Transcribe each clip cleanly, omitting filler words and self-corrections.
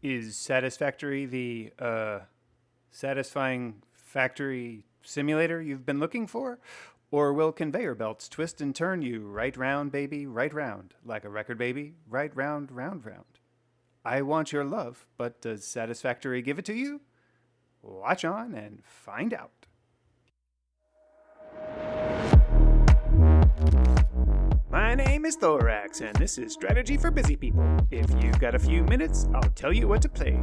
Is Satisfactory the satisfying factory simulator you've been looking for? Or will conveyor belts twist and turn you right round, baby, right round, like a record baby, right round, round, round? I want your love, but does Satisfactory give it to you? Watch on and find out. My name is Thoraxe, and this is Strategy for Busy People. If you've got a few minutes, I'll tell you what to play.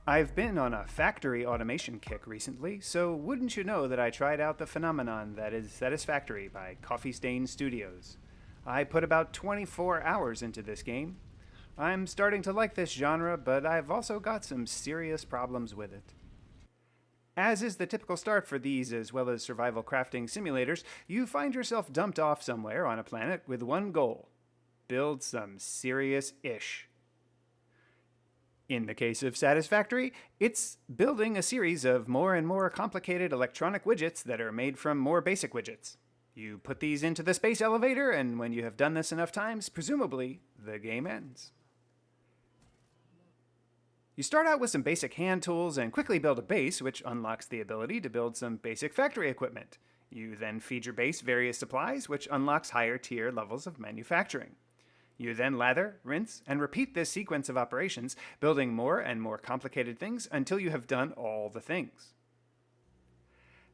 I've been on a factory automation kick recently, so wouldn't you know that I tried out the phenomenon that is Satisfactory by Coffee Stain Studios. I put about 24 hours into this game. I'm starting to like this genre, but I've also got some serious problems with it. As is the typical start for these as well as survival crafting simulators, you find yourself dumped off somewhere on a planet with one goal: build some serious ish. In the case of Satisfactory, it's building a series of more and more complicated electronic widgets that are made from more basic widgets. You put these into the space elevator, and when you have done this enough times, presumably, the game ends. You start out with some basic hand tools and quickly build a base, which unlocks the ability to build some basic factory equipment. You then feed your base various supplies, which unlocks higher tier levels of manufacturing. You then lather, rinse, and repeat this sequence of operations, building more and more complicated things until you have done all the things.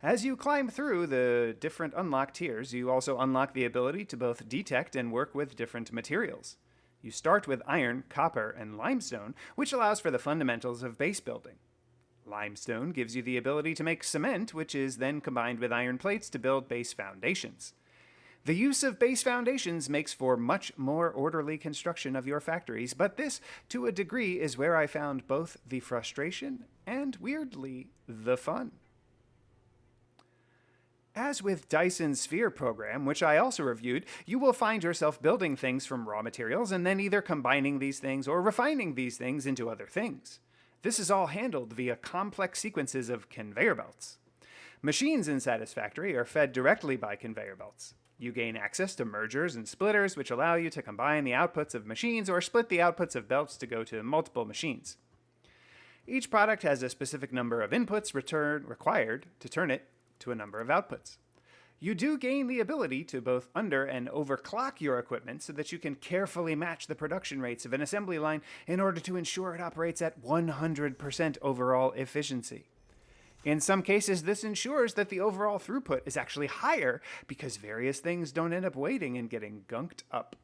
As you climb through the different unlocked tiers, you also unlock the ability to both detect and work with different materials. You start with iron, copper, and limestone, which allows for the fundamentals of base building. Limestone gives you the ability to make cement, which is then combined with iron plates to build base foundations. The use of base foundations makes for much more orderly construction of your factories, but this, to a degree, is where I found both the frustration and, weirdly, the fun. As with Dyson's Sphere program, which I also reviewed, you will find yourself building things from raw materials and then either combining these things or refining these things into other things. This is all handled via complex sequences of conveyor belts. Machines in Satisfactory are fed directly by conveyor belts. You gain access to mergers and splitters, which allow you to combine the outputs of machines or split the outputs of belts to go to multiple machines. Each product has a specific number of inputs required to turn it to a number of outputs. You do gain the ability to both under and overclock your equipment so that you can carefully match the production rates of an assembly line in order to ensure it operates at 100% overall efficiency. In some cases, this ensures that the overall throughput is actually higher because various things don't end up waiting and getting gunked up.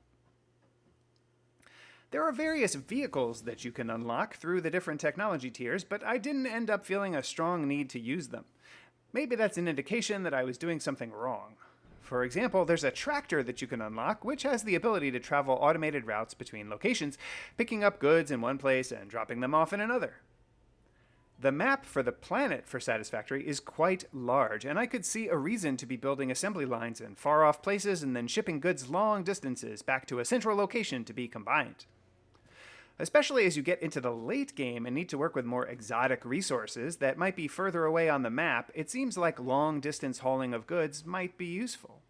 There are various vehicles that you can unlock through the different technology tiers, but I didn't end up feeling a strong need to use them. Maybe that's an indication that I was doing something wrong. For example, there's a tractor that you can unlock, which has the ability to travel automated routes between locations, picking up goods in one place and dropping them off in another. The map for the planet for Satisfactory is quite large, and I could see a reason to be building assembly lines in far-off places and then shipping goods long distances back to a central location to be combined. Especially as you get into the late game and need to work with more exotic resources that might be further away on the map, it seems like long-distance hauling of goods might be useful.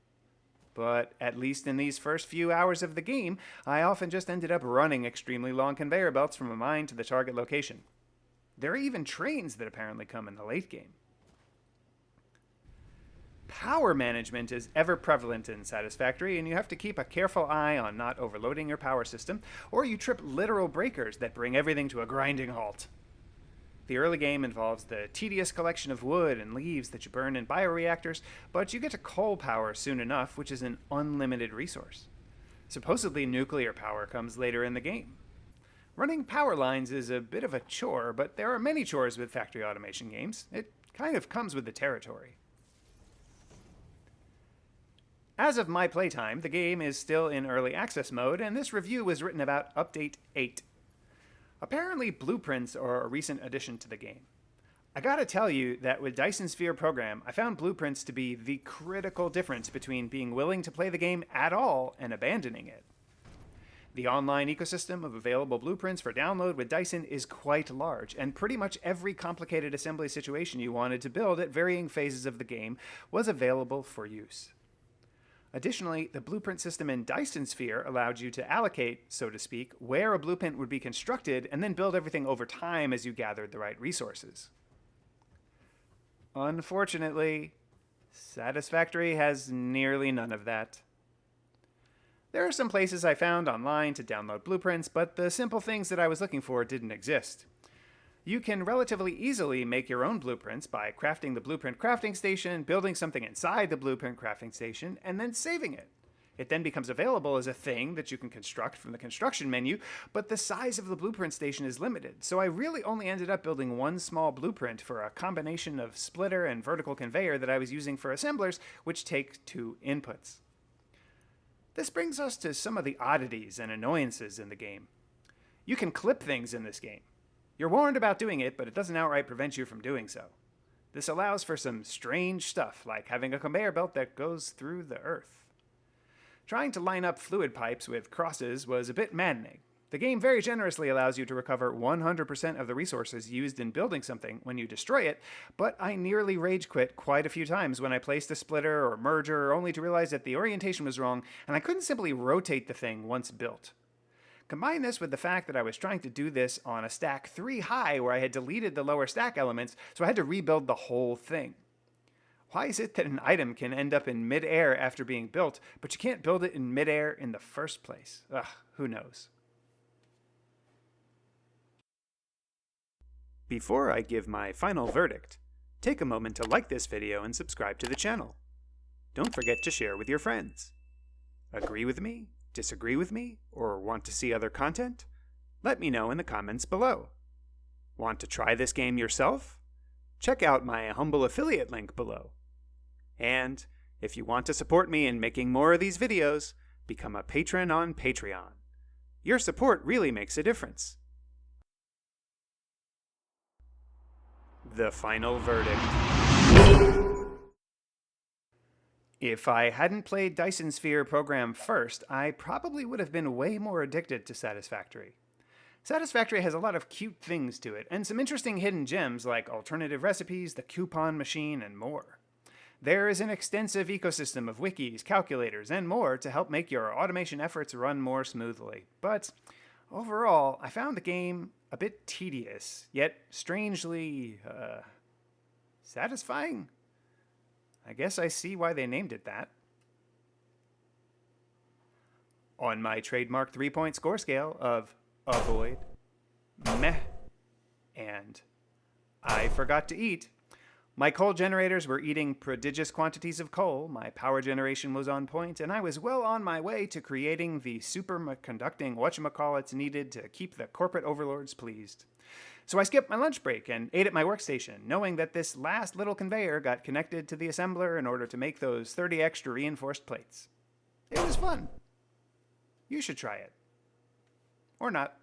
But at least in these first few hours of the game, I often just ended up running extremely long conveyor belts from a mine to the target location. There are even trains that apparently come in the late game. Power management is ever prevalent in Satisfactory, and you have to keep a careful eye on not overloading your power system, or you trip literal breakers that bring everything to a grinding halt. The early game involves the tedious collection of wood and leaves that you burn in bioreactors, but you get to coal power soon enough, which is an unlimited resource. Supposedly nuclear power comes later in the game. Running power lines is a bit of a chore, but there are many chores with factory automation games. It kind of comes with the territory. As of my playtime, the game is still in early access mode, and this review was written about Update 8. Apparently, blueprints are a recent addition to the game. I gotta tell you that with Dyson's Sphere program, I found blueprints to be the critical difference between being willing to play the game at all and abandoning it. The online ecosystem of available blueprints for download with Dyson is quite large, and pretty much every complicated assembly situation you wanted to build at varying phases of the game was available for use. Additionally, the blueprint system in Dyson Sphere allowed you to allocate, so to speak, where a blueprint would be constructed and then build everything over time as you gathered the right resources. Unfortunately, Satisfactory has nearly none of that. There are some places I found online to download blueprints, but the simple things that I was looking for didn't exist. You can relatively easily make your own blueprints by crafting the blueprint crafting station, building something inside the blueprint crafting station, and then saving it. It then becomes available as a thing that you can construct from the construction menu, but the size of the blueprint station is limited, so I really only ended up building one small blueprint for a combination of splitter and vertical conveyor that I was using for assemblers, which take 2 inputs. This brings us to some of the oddities and annoyances in the game. You can clip things in this game. You're warned about doing it, but it doesn't outright prevent you from doing so. This allows for some strange stuff, like having a conveyor belt that goes through the earth. Trying to line up fluid pipes with crosses was a bit maddening. The game very generously allows you to recover 100% of the resources used in building something when you destroy it, but I nearly rage quit quite a few times when I placed a splitter or merger only to realize that the orientation was wrong and I couldn't simply rotate the thing once built. Combine this with the fact that I was trying to do this on a stack 3 high where I had deleted the lower stack elements, so I had to rebuild the whole thing. Why is it that an item can end up in midair after being built, but you can't build it in midair in the first place? Ugh, who knows? Before I give my final verdict, take a moment to like this video and subscribe to the channel. Don't forget to share with your friends. Agree with me? Disagree with me? Or want to see other content? Let me know in the comments below. Want to try this game yourself? Check out my humble affiliate link below. And if you want to support me in making more of these videos, become a patron on Patreon. Your support really makes a difference. The final verdict. If I hadn't played Dyson Sphere program first, I probably would have been way more addicted to Satisfactory. Satisfactory has a lot of cute things to it, and some interesting hidden gems like alternative recipes, the coupon machine, and more. There is an extensive ecosystem of wikis, calculators, and more to help make your automation efforts run more smoothly. But overall, I found the game a bit tedious, yet strangely, satisfying? I guess I see why they named it that. On my trademark 3-point score scale of avoid, meh, and I forgot to eat, my coal generators were eating prodigious quantities of coal, my power generation was on point, and I was well on my way to creating the superconducting whatchamacallits needed to keep the corporate overlords pleased. So I skipped my lunch break and ate at my workstation, knowing that this last little conveyor got connected to the assembler in order to make those 30 extra reinforced plates. It was fun. You should try it. Or not.